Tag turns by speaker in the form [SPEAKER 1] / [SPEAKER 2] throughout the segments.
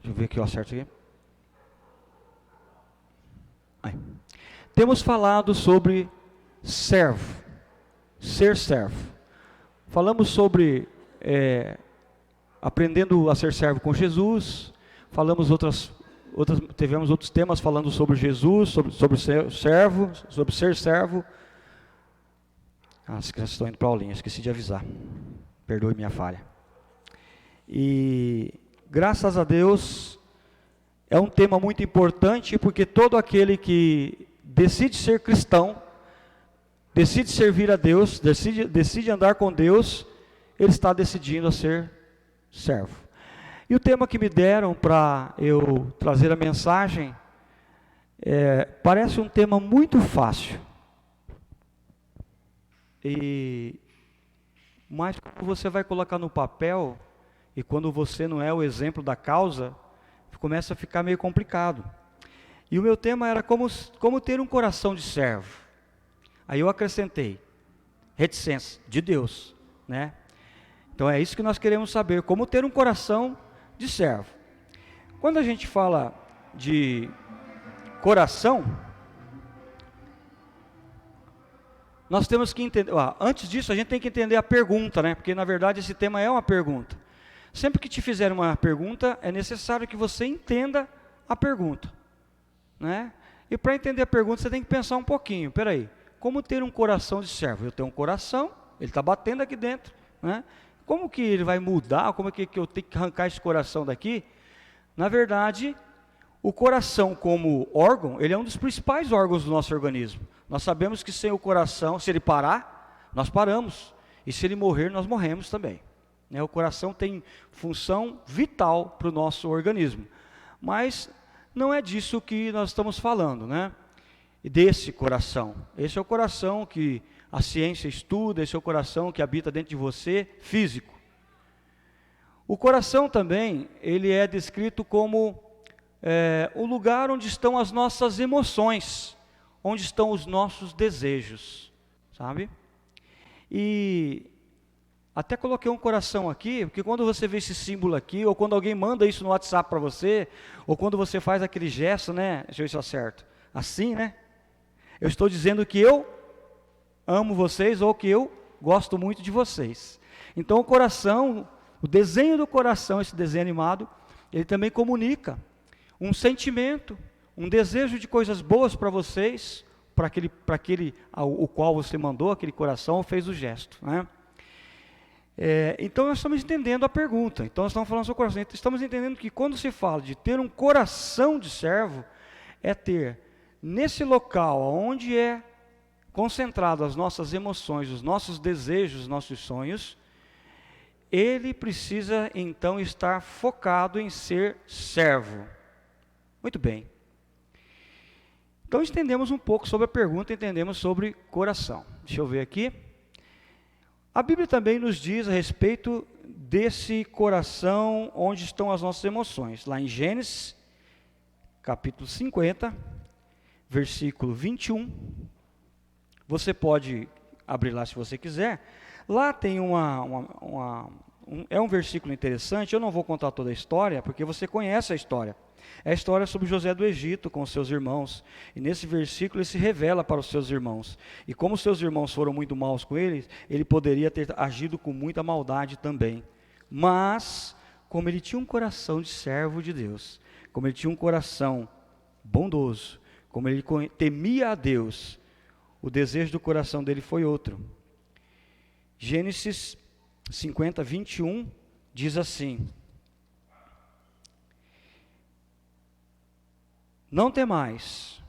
[SPEAKER 1] Deixa eu ver que eu acerto aqui. Aí. Temos falado sobre servo, ser servo. Falamos sobre aprendendo a ser servo com Jesus. Falamos tivemos outros temas falando sobre Jesus, sobre ser servo, sobre ser servo. As crianças estão indo para a aulinha, esqueci de avisar. Perdoe minha falha. E graças a Deus, é um tema muito importante, porque todo aquele que decide ser cristão, decide servir a Deus, decide andar com Deus, ele está decidindo a ser servo. E o tema que me deram para eu trazer a mensagem, parece um tema muito fácil. Mas quando você vai colocar no papel, e quando você não é o exemplo da causa, começa a ficar meio complicado. E o meu tema era como ter um coração de servo. Aí eu acrescentei, reticência de Deus, né? Então é isso que nós queremos saber, como ter um coração de servo. Quando a gente fala de coração, nós temos que entender, antes disso a gente tem que entender a pergunta, né? Porque na verdade esse tema é uma pergunta. Sempre que te fizerem uma pergunta, é necessário que você entenda a pergunta, né? E para entender a pergunta, você tem que pensar um pouquinho. Peraí, como ter um coração de servo? Eu tenho um coração, ele está batendo aqui dentro, né? Como que ele vai mudar? Como é que eu tenho que arrancar esse coração daqui? Na verdade, o coração como órgão, ele é um dos principais órgãos do nosso organismo. Nós sabemos que sem o coração, se ele parar, nós paramos. E se ele morrer, nós morremos também. O coração tem função vital para o nosso organismo. Mas não é disso que nós estamos falando, né? Desse coração. Esse é o coração que a ciência estuda, esse é o coração que habita dentro de você, físico. O coração também, ele é descrito como o lugar onde estão as nossas emoções, onde estão os nossos desejos, sabe? E até coloquei um coração aqui, porque quando você vê esse símbolo aqui, ou quando alguém manda isso no WhatsApp para você, ou quando você faz aquele gesto, né? Deixa eu ver se eu acerto. Assim, né? Eu estou dizendo que eu amo vocês, ou que eu gosto muito de vocês. Então o coração, o desenho do coração, esse desenho animado, ele também comunica um sentimento, um desejo de coisas boas para vocês, para aquele o qual você mandou, aquele coração, fez o gesto, né? Então nós estamos entendendo a pergunta. Então nós estamos falando sobre o coração. Estamos entendendo que quando se fala de ter um coração de servo, é ter nesse local onde é concentrado as nossas emoções, os nossos desejos, os nossos sonhos, ele precisa então estar focado em ser servo. Muito bem. Então entendemos um pouco sobre a pergunta, entendemos sobre coração. Deixa eu ver aqui. A Bíblia também nos diz a respeito desse coração onde estão as nossas emoções. Lá em Gênesis, capítulo 50, versículo 21. Você pode abrir lá se você quiser. Lá tem um versículo interessante. Eu não vou contar toda a história, porque você conhece a história. É a história sobre José do Egito com os seus irmãos. E nesse versículo ele se revela para os seus irmãos. E como seus irmãos foram muito maus com ele, ele poderia ter agido com muita maldade também. Mas, como ele tinha um coração de servo de Deus, como ele tinha um coração bondoso, como ele temia a Deus, o desejo do coração dele foi outro. Gênesis 50, 21 diz assim: Não temais,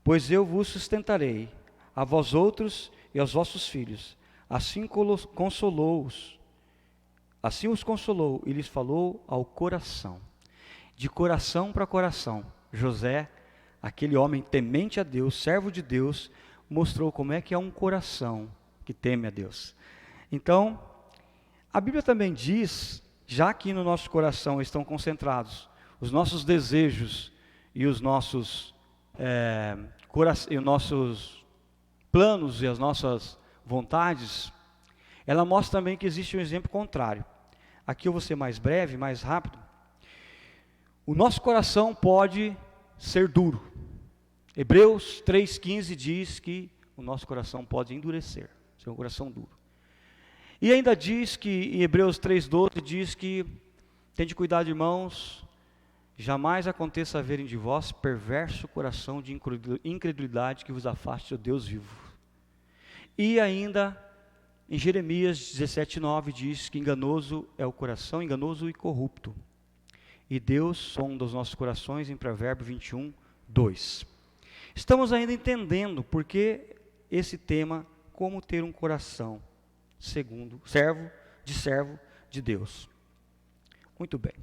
[SPEAKER 1] pois eu vos sustentarei, a vós outros e aos vossos filhos. Assim consolou-os, assim os consolou e lhes falou ao coração. De coração para coração, José, aquele homem temente a Deus, servo de Deus, mostrou como é que é um coração que teme a Deus. Então, a Bíblia também diz, já que no nosso coração estão concentrados os nossos desejos e os nossos planos e as nossas vontades, ela mostra também que existe um exemplo contrário. Aqui eu vou ser mais breve, mais rápido. o nosso coração pode ser duro. Hebreus 3,15 diz que o nosso coração pode endurecer, ser um coração duro. E ainda diz que, em Hebreus 3,12, diz que, tende cuidado, irmãos, jamais aconteça haverem de vós perverso coração de incredulidade que vos afaste do Deus vivo. E ainda, em Jeremias 17,9 diz que enganoso é o coração, enganoso e corrupto. E Deus sonda os nossos corações, em Provérbio 21:2. Estamos ainda entendendo por que esse tema, como ter um coração segundo, servo de Deus. Muito bem.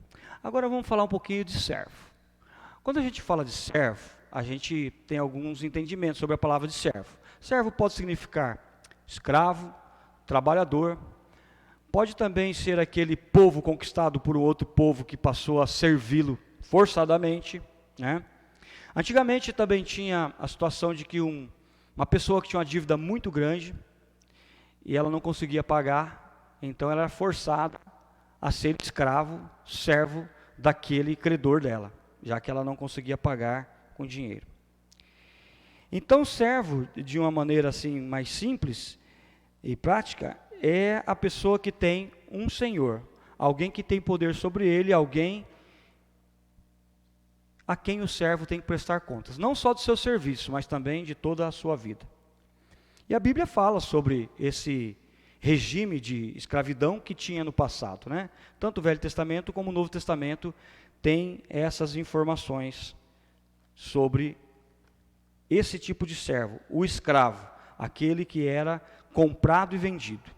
[SPEAKER 1] Agora vamos falar um pouquinho de servo. Quando a gente fala de servo, a gente tem alguns entendimentos sobre a palavra de servo. Servo pode significar escravo, trabalhador, pode também ser aquele povo conquistado por um outro povo que passou a servi-lo forçadamente, né? Antigamente também tinha a situação de que uma pessoa que tinha uma dívida muito grande e ela não conseguia pagar, então ela era forçada a ser escravo, servo daquele credor dela, já que ela não conseguia pagar com dinheiro. Então, servo, de uma maneira assim mais simples e prática, é a pessoa que tem um senhor, alguém que tem poder sobre ele, alguém a quem o servo tem que prestar contas, não só do seu serviço, mas também de toda a sua vida. E a Bíblia fala sobre esse regime de escravidão que tinha no passado, né? Tanto o Velho Testamento como o Novo Testamento tem essas informações sobre esse tipo de servo, o escravo, aquele que era comprado e vendido.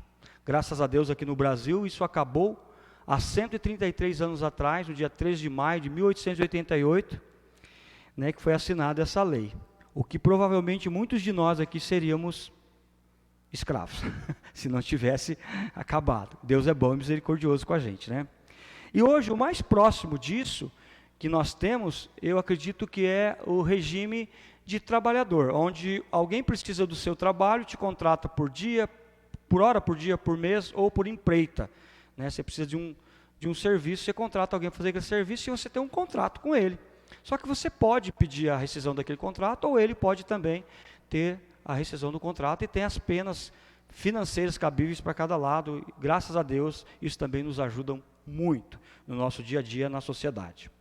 [SPEAKER 1] Graças a Deus aqui no Brasil isso acabou há 133 anos atrás, no dia 13 de maio de 1888, né, que foi assinada essa lei. O que provavelmente muitos de nós aqui seríamos escravos, se não tivesse acabado. Deus é bom e misericordioso com a gente, né? E hoje o mais próximo disso que nós temos, eu acredito que é o regime de trabalhador, onde alguém precisa do seu trabalho, te contrata por dia, por hora, por dia, por mês ou por empreita, né? Você precisa de um serviço, você contrata alguém para fazer aquele serviço e você tem um contrato com ele. Só que você pode pedir a rescisão daquele contrato ou ele pode também ter a rescisão do contrato e tem as penas financeiras cabíveis para cada lado. Graças a Deus, isso também nos ajuda muito no nosso dia a dia na sociedade.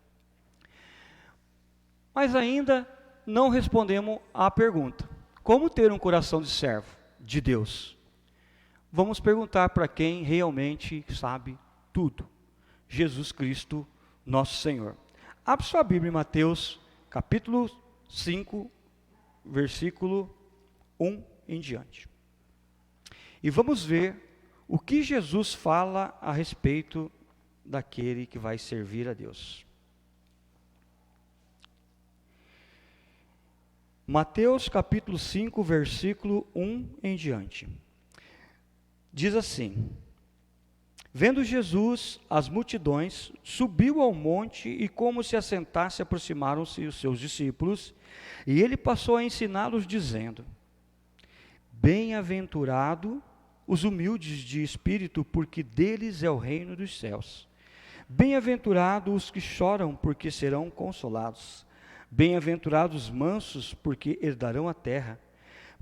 [SPEAKER 1] Mas ainda não respondemos à pergunta: como ter um coração de servo de Deus? Vamos perguntar para quem realmente sabe tudo: Jesus Cristo, nosso Senhor. Abra sua Bíblia em Mateus, capítulo 5, versículo 1 em diante. E vamos ver o que Jesus fala a respeito daquele que vai servir a Deus. Mateus capítulo 5, versículo 1 em diante. Diz assim: vendo Jesus as multidões, subiu ao monte e, como se assentasse, aproximaram-se os seus discípulos, e ele passou a ensiná-los, dizendo: bem-aventurado os humildes de espírito, porque deles é o reino dos céus. Bem-aventurados os que choram, porque serão consolados. Bem-aventurados os mansos, porque herdarão a terra.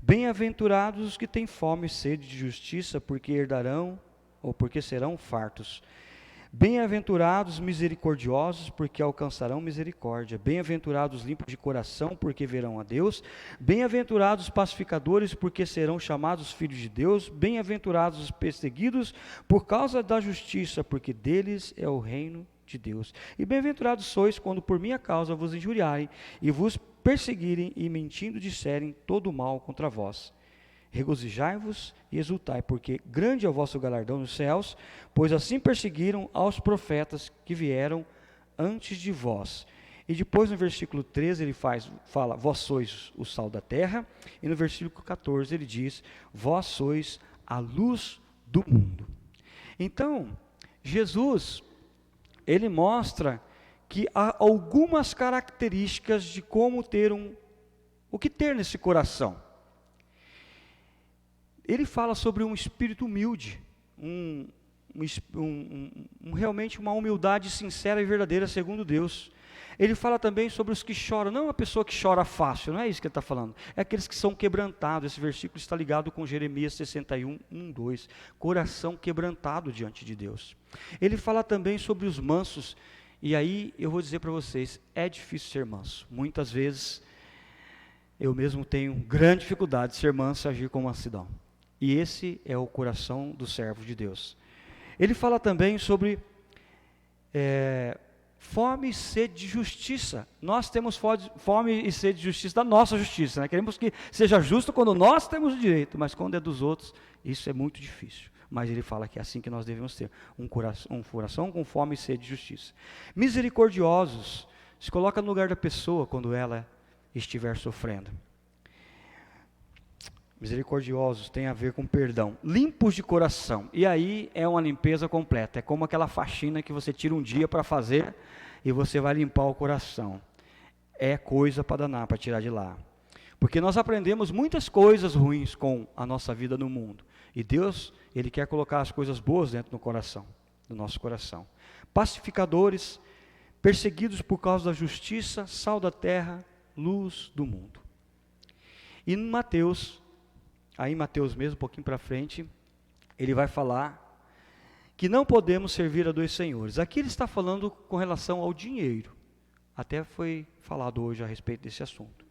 [SPEAKER 1] Bem-aventurados os que têm fome e sede de justiça, porque herdarão, ou porque serão fartos. Bem-aventurados misericordiosos, porque alcançarão misericórdia. Bem-aventurados limpos de coração, porque verão a Deus. Bem-aventurados pacificadores, porque serão chamados filhos de Deus. Bem-aventurados os perseguidos por causa da justiça, porque deles é o reino de Deus. E bem-aventurados sois quando por minha causa vos injuriarem e vos perseguirem e mentindo disserem todo o mal contra vós. Regozijai-vos e exultai, porque grande é o vosso galardão nos céus, pois assim perseguiram aos profetas que vieram antes de vós. E depois no versículo 13 ele fala, vós sois o sal da terra, e no versículo 14 ele diz, vós sois a luz do mundo. Então, Jesus, ele mostra que há algumas características de como ter o que ter nesse coração. Ele fala sobre um espírito humilde, realmente uma humildade sincera e verdadeira segundo Deus. Ele fala também sobre os que choram, não uma pessoa que chora fácil, não é isso que ele está falando, é aqueles que são quebrantados. Esse versículo está ligado com Jeremias 61, 1, 2, coração quebrantado diante de Deus. Ele fala também sobre os mansos, e aí eu vou dizer para vocês, é difícil ser manso, muitas vezes eu mesmo tenho grande dificuldade de ser manso e agir com mansidão, e esse é o coração do servo de Deus. Ele fala também sobre fome e sede de justiça. Nós temos fome e sede de justiça da nossa justiça, né? Queremos que seja justo quando nós temos o direito, mas quando é dos outros, isso é muito difícil. Mas ele fala que é assim que nós devemos ter, um coração com fome e sede de justiça. Misericordiosos, se coloca no lugar da pessoa quando ela estiver sofrendo. Misericordiosos tem a ver com perdão. Limpos de coração, e aí é uma limpeza completa, é como aquela faxina que você tira um dia para fazer, e você vai limpar o coração. É coisa para danar, para tirar de lá. Porque nós aprendemos muitas coisas ruins com a nossa vida no mundo, e Deus, Ele quer colocar as coisas boas dentro do coração, do nosso coração. Pacificadores, perseguidos por causa da justiça, sal da terra, luz do mundo. E em Mateus, aí Mateus mesmo, um pouquinho para frente, ele vai falar que não podemos servir a dois senhores. Aqui ele está falando com relação ao dinheiro. Até foi falado hoje a respeito desse assunto.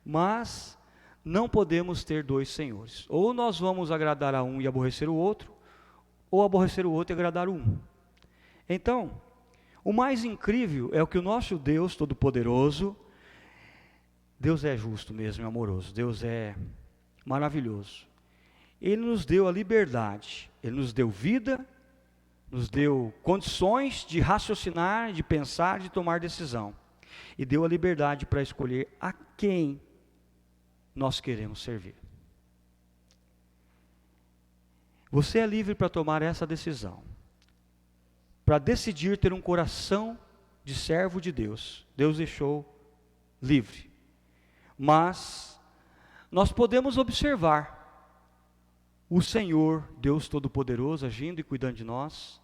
[SPEAKER 1] Mas não podemos ter dois senhores. Ou nós vamos agradar a um e aborrecer o outro, ou aborrecer o outro e agradar o um. Então, o mais incrível é o que o nosso Deus Todo-Poderoso, Deus é justo mesmo, é amoroso, Deus é maravilhoso. Ele nos deu a liberdade, Ele nos deu vida, nos deu condições de raciocinar, de pensar, de tomar decisão. E deu a liberdade para escolher a quem nós queremos servir. Você é livre para tomar essa decisão, para decidir ter um coração de servo de Deus. Deus deixou livre. Mas nós podemos observar o Senhor, Deus Todo-Poderoso, agindo e cuidando de nós,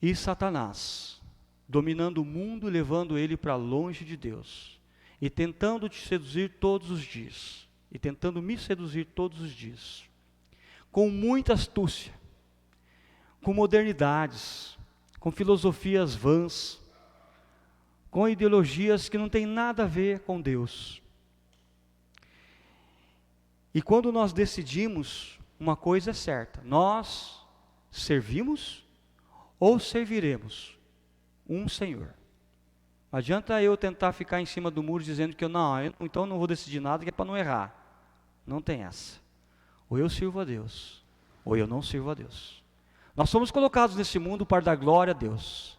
[SPEAKER 1] e Satanás, dominando o mundo e levando ele para longe de Deus, e tentando te seduzir todos os dias, e tentando me seduzir todos os dias, com muita astúcia, com modernidades, com filosofias vãs, com ideologias que não têm nada a ver com Deus. E quando nós decidimos, uma coisa é certa, nós servimos ou serviremos um Senhor. Não adianta eu tentar ficar em cima do muro dizendo que então eu não vou decidir nada, que é para não errar. Não tem essa. Ou eu sirvo a Deus, ou eu não sirvo a Deus. Nós somos colocados nesse mundo para dar glória a Deus.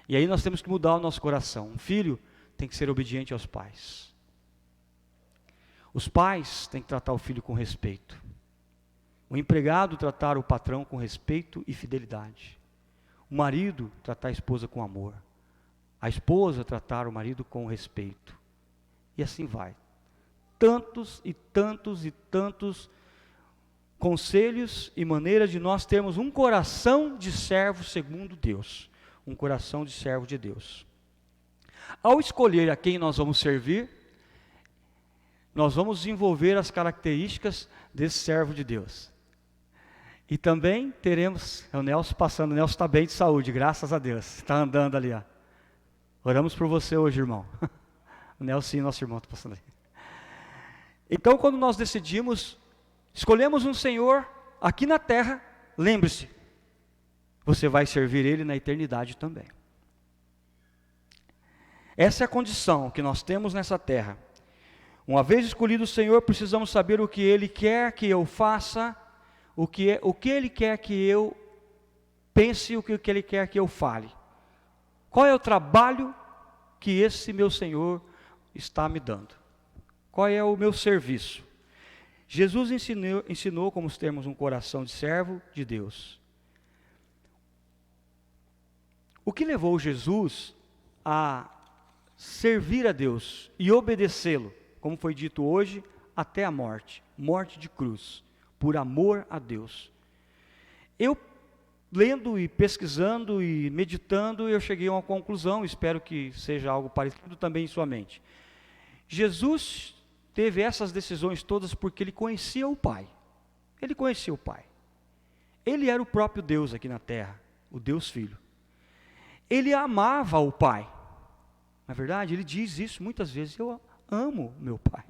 [SPEAKER 1] E aí nós temos que mudar o nosso coração. Um filho tem que ser obediente aos pais. Os pais têm que tratar o filho com respeito. O empregado tratar o patrão com respeito e fidelidade. O marido tratar a esposa com amor. A esposa tratar o marido com respeito. E assim vai. Tantos e tantos e tantos conselhos e maneiras de nós termos um coração de servo segundo Deus. Um coração de servo de Deus. Ao escolher a quem nós vamos servir, nós vamos desenvolver as características desse servo de Deus. E também teremos, o Nelson passando, o Nelson está bem de saúde, graças a Deus, está andando ali, ó. Oramos por você hoje, irmão. O Nelson, nosso irmão, está passando ali. Então, quando nós decidimos, escolhemos um Senhor aqui na terra, lembre-se, você vai servir Ele na eternidade também. Essa é a condição que nós temos nessa terra. Uma vez escolhido o Senhor, precisamos saber o que Ele quer que eu faça, o que Ele quer que eu pense, o que Ele quer que eu fale. Qual é o trabalho que esse meu Senhor está me dando? Qual é o meu serviço? Jesus ensinou como termos um coração de servo de Deus. O que levou Jesus a servir a Deus e obedecê-lo, como foi dito hoje, até a morte de cruz, por amor a Deus. Eu lendo e pesquisando e meditando, eu cheguei a uma conclusão, espero que seja algo parecido também em sua mente. Jesus teve essas decisões todas porque ele conhecia o Pai. Ele conhecia o Pai. Ele era o próprio Deus aqui na terra, o Deus Filho. Ele amava o Pai. Na verdade, ele diz isso muitas vezes: eu amo meu Pai.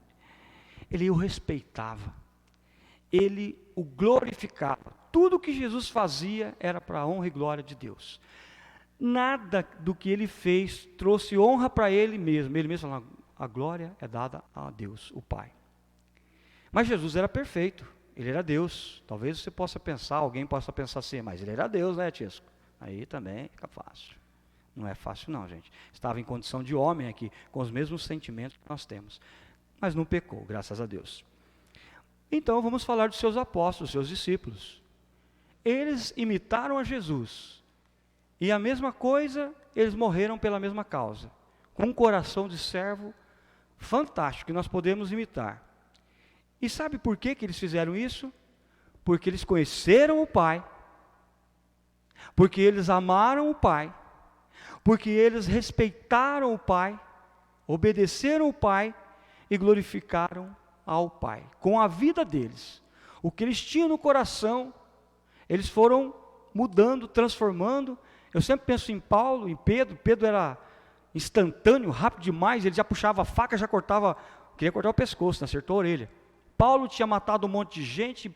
[SPEAKER 1] Ele o respeitava. Ele o glorificava. Tudo que Jesus fazia era para a honra e glória de Deus. Nada do que ele fez trouxe honra para ele mesmo. Ele mesmo falava: a glória é dada a Deus, o Pai. Mas Jesus era perfeito. Ele era Deus. Talvez você possa pensar, alguém possa pensar assim: mas ele era Deus, né, Tisco? Aí também fica fácil. Não é fácil não, gente. Estava em condição de homem aqui, com os mesmos sentimentos que nós temos. Mas não pecou, graças a Deus. Então vamos falar dos seus apóstolos, seus discípulos. Eles imitaram a Jesus. E a mesma coisa, eles morreram pela mesma causa. Com um coração de servo fantástico, que nós podemos imitar. E sabe por que eles fizeram isso? Porque eles conheceram o Pai. Porque eles amaram o Pai. Porque eles respeitaram o Pai, obedeceram o Pai e glorificaram ao Pai. Com a vida deles, o que eles tinham no coração, eles foram mudando, transformando. Eu sempre penso em Paulo, em Pedro. Pedro era instantâneo, rápido demais. Ele já puxava a faca, já cortava, queria cortar o pescoço, não acertou a orelha. Paulo tinha matado um monte de gente,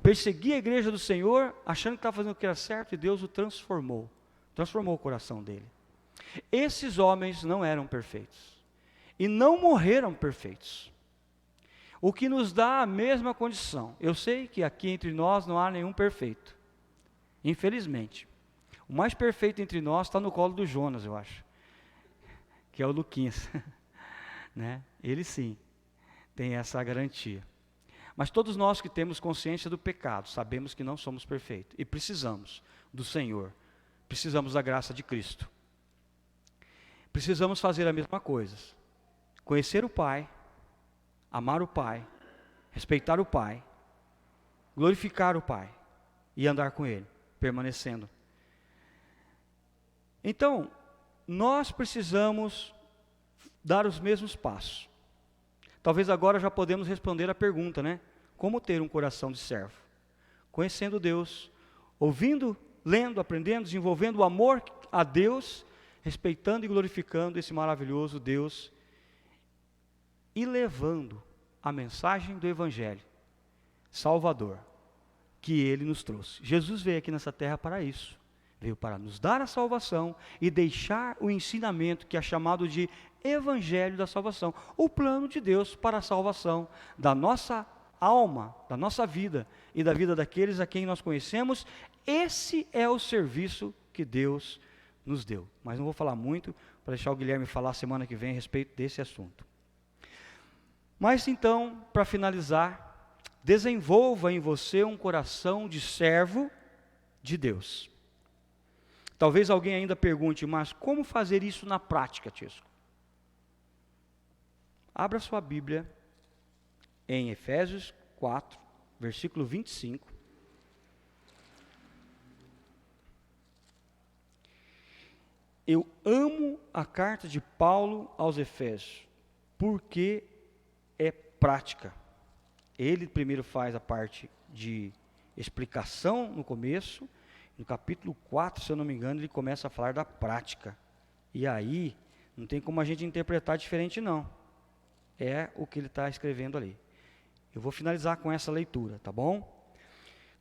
[SPEAKER 1] perseguia a igreja do Senhor, achando que estava fazendo o que era certo, e Deus o transformou o coração dele. Esses homens não eram perfeitos, e não morreram perfeitos, o que nos dá a mesma condição. Eu sei que aqui entre nós não há nenhum perfeito, infelizmente. O mais perfeito entre nós está no colo do Jonas, eu acho, que é o Luquinhas, né? Ele sim, tem essa garantia. Mas todos nós que temos consciência do pecado, sabemos que não somos perfeitos, e precisamos do Senhor, precisamos da graça de Cristo. Precisamos fazer a mesma coisa, conhecer o Pai, amar o Pai, respeitar o Pai, glorificar o Pai, e andar com Ele, permanecendo. Então, nós precisamos dar os mesmos passos. Talvez agora já podemos responder a pergunta, né? Como ter um coração de servo? Conhecendo Deus, ouvindo, lendo, aprendendo, desenvolvendo o amor a Deus, respeitando e glorificando esse maravilhoso Deus, e levando a mensagem do Evangelho Salvador, que Ele nos trouxe. Jesus veio aqui nessa terra para isso. Veio para nos dar a salvação e deixar o ensinamento que é chamado de Evangelho da salvação, o plano de Deus para a salvação da nossa alma, da nossa vida e da vida daqueles a quem nós conhecemos. Esse é o serviço que Deus nos deu. Mas não vou falar muito, para deixar o Guilherme falar semana que vem a respeito desse assunto. Mas então, para finalizar, desenvolva em você um coração de servo de Deus. Talvez alguém ainda pergunte: mas como fazer isso na prática, Tisco? Abra sua Bíblia em Efésios 4, versículo 25. Eu amo a carta de Paulo aos Efésios, porque é prática. Ele primeiro faz a parte de explicação no começo. No capítulo 4, se eu não me engano, ele começa a falar da prática. E aí, não tem como a gente interpretar diferente não. É o que ele está escrevendo ali. Eu vou finalizar com essa leitura, tá bom?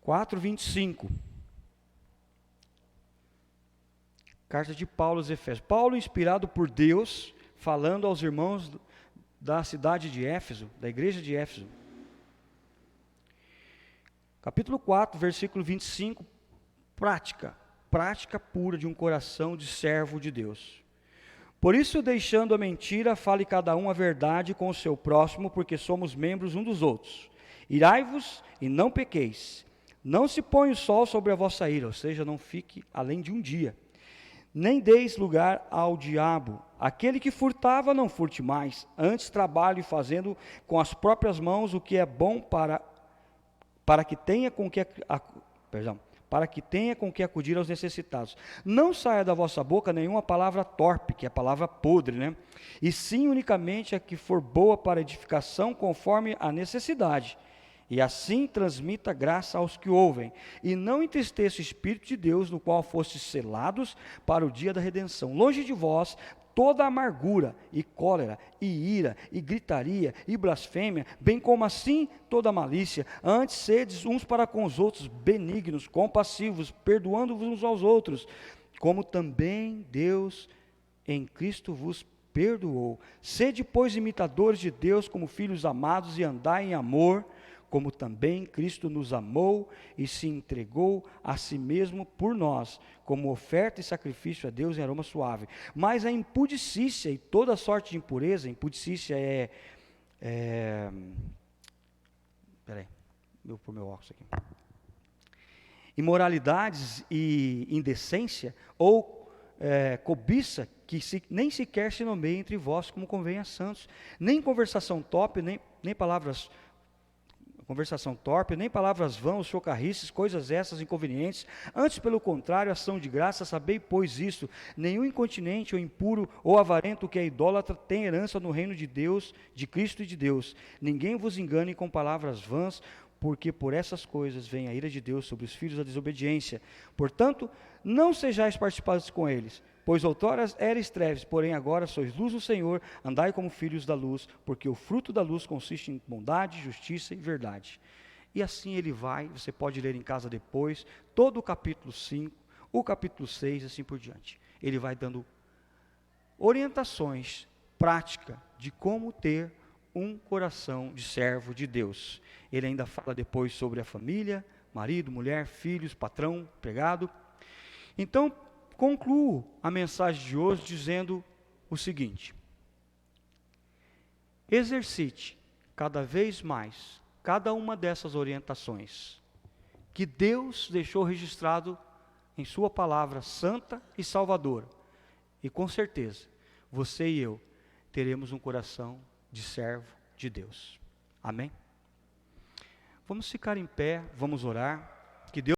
[SPEAKER 1] 4:25. Carta de Paulo aos Efésios. Paulo, inspirado por Deus, falando aos irmãos da cidade de Éfeso, da igreja de Éfeso. Capítulo 4, versículo 25. Prática pura de um coração de servo de Deus. Por isso, deixando a mentira, fale cada um a verdade com o seu próximo, porque somos membros um dos outros. Irai-vos e não pequeis. Não se põe o sol sobre a vossa ira, ou seja, não fique além de um dia. Nem deis lugar ao diabo. Aquele que furtava, não furte mais. Antes trabalhe fazendo com as próprias mãos o que é bom para que tenha com que para que tenha com que acudir aos necessitados. Não saia da vossa boca nenhuma palavra torpe, que é a palavra podre, né? E sim unicamente a que for boa para edificação, conforme a necessidade. E assim transmita graça aos que ouvem. E não entristeça o Espírito de Deus, no qual fostes selados para o dia da redenção. Longe de vós toda amargura, e cólera, e ira, e gritaria, e blasfêmia, bem como assim toda malícia. Antes sedes uns para com os outros benignos, compassivos, perdoando-vos uns aos outros, como também Deus em Cristo vos perdoou. Sede, pois, imitadores de Deus como filhos amados, e andai em amor, como também Cristo nos amou e se entregou a si mesmo por nós, como oferta e sacrifício a Deus em aroma suave. Mas a impudicícia e toda sorte de impureza, impudicícia peraí, vou pôr meu óculos aqui. Imoralidades e indecência, ou cobiça, que nem sequer se nomeia entre vós como convém a santos, nem conversação torpe, nem palavras vãs, chocarrices, coisas essas inconvenientes. Antes, pelo contrário, ação de graça. Sabei, pois, isto: nenhum incontinente ou impuro ou avarento que é idólatra tem herança no reino de Deus, de Cristo e de Deus. Ninguém vos engane com palavras vãs, porque por essas coisas vem a ira de Deus sobre os filhos da desobediência. Portanto, não sejais participantes com eles, pois outrora erais trevas, porém agora sois luz do Senhor. Andai como filhos da luz, porque o fruto da luz consiste em bondade, justiça e verdade. E assim ele vai, você pode ler em casa depois, todo o capítulo 5, o capítulo 6, assim por diante. Ele vai dando orientações práticas de como ter um coração de servo de Deus. Ele ainda fala depois sobre a família, marido, mulher, filhos, patrão, empregado. Então, concluo a mensagem de hoje dizendo o seguinte: exercite cada vez mais cada uma dessas orientações que Deus deixou registrado em sua palavra santa e salvadora, e com certeza você e eu teremos um coração de servo de Deus. Amém? Vamos ficar em pé, vamos orar. Que Deus